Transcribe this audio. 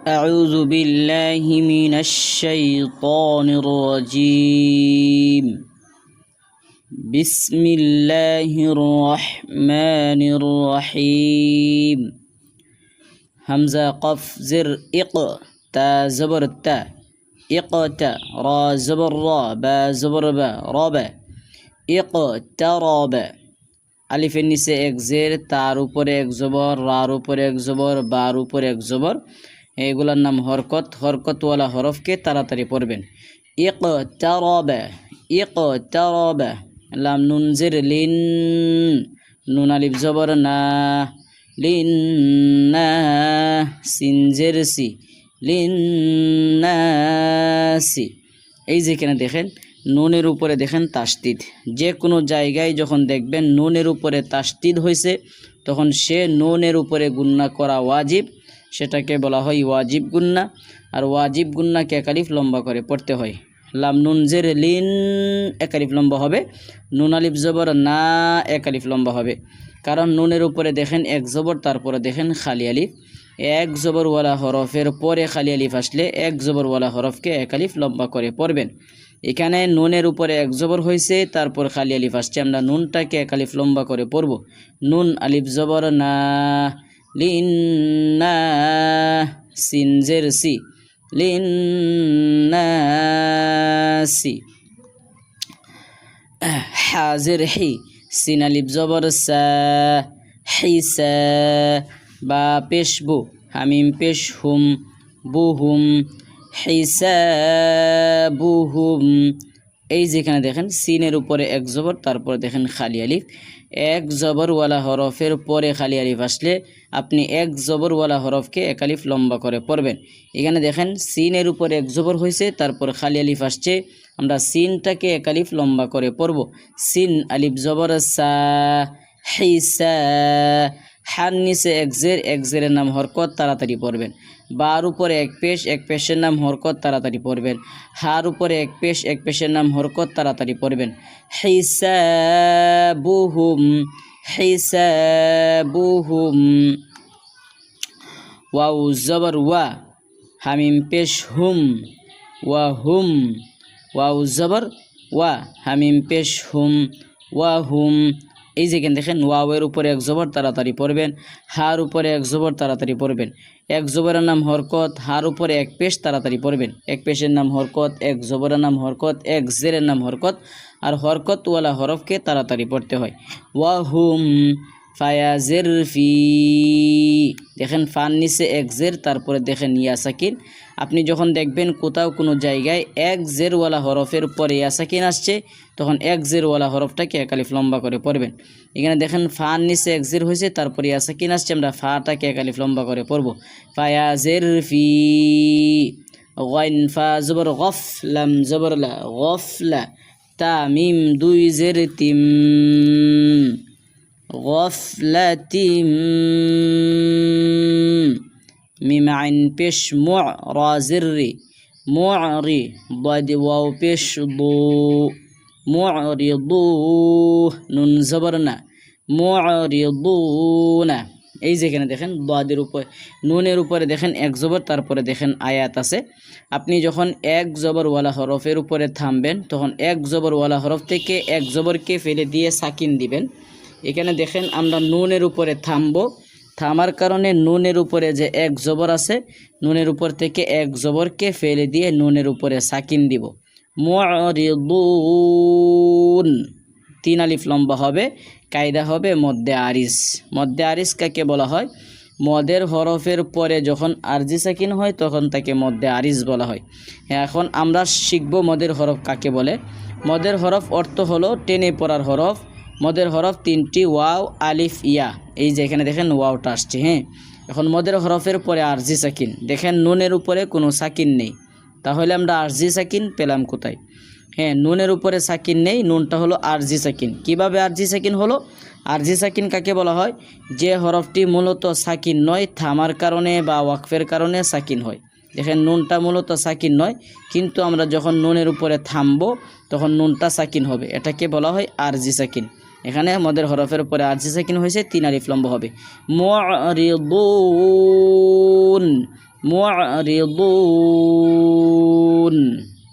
أعوذ بالله من الشيطان الرجيم بسم الله الرحمن الرحيم همزة قف زر إق تا زبر تا إقتا را زبر را با زبر با ربا اقترب আলিফের নিচে এক জের, তার উপরে এক জবর, রার উপরে এক জবর, বার উপরে এক জবর। এগুলোর নাম হরকত। হরকতওয়ালা হরফকে তাড়াতাড়ি পড়বেন। ইকতারাবা ইকতারাবা। লাম নুন জের লিন, নুন আলিফ জবর না, লিন না। সিন জের সি, লিন না সি। এই যেখানে দেখেন নুনের উপরে দেখেন তাসদিদ। যে কোনো জায়গায় যখন দেখবেন নুনের উপরে তাসদিদ হয়েছে তখন সে নুনের উপরে গুন্না করা ওয়াজিব, সেটাকে বলা হয় ওয়াজিব গুন্না। আর ওয়াজিব গুন্নাকে এক আলিফ লম্বা করে পড়তে হয়। লাম নুন জের লিন এক আলিফ লম্বা হবে, নুন আলিফ জবর না এক আলিফ লম্বা হবে। কারণ নুনের উপরে দেখেন এক জবর, তারপরে দেখেন খালি আলিফ। এক জবরওয়ালা হরফের পরে খালি আলিফ আসলে এক জবরওয়ালা হরফকে এক আলিফ লম্বা করে পড়বেন। এখানে নুনের উপরে এক জবর হয়েছে, তারপর খালি আলিফ আসছে, আমরা নুনটাকে এক আলিফ লম্বা করে পড়ব। নুন আলিফ জবর না, লিন না। সিন জের সি, লিন না সি। হাজের হি, সিন আলিফ জবর সা, হিসা। বা পেশ বু, হামিম পেশ হুম, বুহুম, হিসাবুহুম। এই যেখানে দেখেন সিনের উপরে এক জবর, তারপরে দেখেন খালি আলিফ। এক জবরওয়ালা হরফের পরে খালি আলিফ আসলে আপনি এক জবরওয়ালা হরফকে এক আলিফ লম্বা করে পড়বেন। এখানে দেখেন সিনের উপরে এক জবর হয়েছে, তারপর খালি আলিফ আসছে, আমরা সিনটাকে এক আলিফ লম্বা করে পড়ব। সিন আলিফ জবর সা, হিসা। হার নিচে এক জের, এক জেরের নাম হরকত, তাড়াতাড়ি পড়বেন। বার উপরে এক পেশ, এক পেশের নাম হরকত, তাড়াতাড়ি পড়বেন। হার উপরে এক পেশ, এক পেশের নাম হরকত, তাড়াতাড়ি পড়বেন। হিসাবুহুম, হিসাবুহুম। ওয়াউ জবর ওয়া, হামিম পেশ হুম, ওয়া হুম। ওয়াউ জবর ওয়া, হামিম পেশ হুম, ওয়া হুম। এই যেখানে দেখেন ওয়াওয়ের উপরে এক জবর, তাড়াতাড়ি পড়বেন। হার উপরে এক জবর, তাড়াতাড়ি পড়বেন। এক জবরের নাম হরকত, হার উপরে এক পেশ, তাড়াতাড়ি পড়বেন। এক পেশের নাম হরকত, এক জবরের নাম হরকত, এক জেরের নাম হরকত। আর হরকতওয়ালা হরফকে তাড়াতাড়ি পড়তে হয়। ওয়া হুম ফায়াজের ফি। দেখেন ফান নিচে এক জের, তারপরে দেখেন ইয়া সাকিন। আপনি যখন দেখবেন কোথাও কোনো জায়গায় এক জেরওয়ালা হরফের পরে ইয়া সাকিন আসছে, তখন এক জেরওয়ালা হরফটাকে এক আলিফ লম্বা করে পড়বেন। এখানে দেখেন ফান নিচে এক জের হয়েছে, তারপরে ইয়া সাকিন আসছে, আমরা ফাটাকে এক আলিফ লম্বা করে পড়ব। ফায়াজের ফি। গাইন ফা জবর গফ, লাম জবর লা, গফলা। তা মিম দুই জের তিম, গফলাতিম। মিম আইন পেশ মুআ, রা জের রি, মুআরি। দাদ ওয়াও পেশ দু, মুআরিদু। নুন জবর না, মুআরিদুনা। এই যেখানে দেখেন দাদের উপরে, নুনের উপরে দেখেন এক জবর, তারপরে দেখেন আয়াত আছে। আপনি যখন এক জবরওয়ালা হরফের উপরে থামবেন, তখন এক জবরওয়ালা হরফ থেকে এক জবরকে ফেলে দিয়ে সাকিন দিবেন। এখানে দেখেন আমরা নুনের উপরে থামবো, থামার কারণে নুনের উপরে যে এক জবর আছে, নুনের উপর থেকে এক জবরকে ফেলে দিয়ে নুনের উপরে সাকিন দিব। মুআরিদুন, তিন আলিফ লম্বা হবে। কায়দা হবে মদ্দে আরিস। মদ্দে আরিস কাকে বলা হয়? মদের হরফের পরে যখন আরজি সাকিন হয় তখন তাকে মদ্দে আরিস বলা হয়। এখন আমরা শিখব মদের হরফ কাকে বলে। মদের হরফ অর্থ হলো টেনে পড়ার হরফ। মদের হরফ তিনটি, ওয়াও, আলিফ, ইয়া। এই যে এখানে দেখেন ওয়াওটা আসছে। এখন মদের হরফের পরে আরজি সাকিন, দেখেন নুনের উপরে কোনো সাকিন নেই, তাহলে আমরা আরজি সাকিন পেলাম কোথায়? নুনের উপরে সাকিন নেই, নুনটা হলো আরজি সাকিন। কিভাবে আরজি সাকিন হলো? আরজি সাকিন কাকে বলা হয়? যে হরফটি মূলত সাকিন নয়, থামার কারণে বা ওয়াকফের কারণে সাকিন হয়। দেখেন নুনটা মূলত সাকিন নয়, কিন্তু আমরা যখন নুনের উপরে থামবো তখন নুনটা সাকিন হবে, এটাকে বলা হয় আরজি সাকিন। এখানে মদের হরফের পরে আরজি সাকিন হয়েছে, তিন আলিফ লম্বা হবে। মুআরিদুন, মু'রিদুন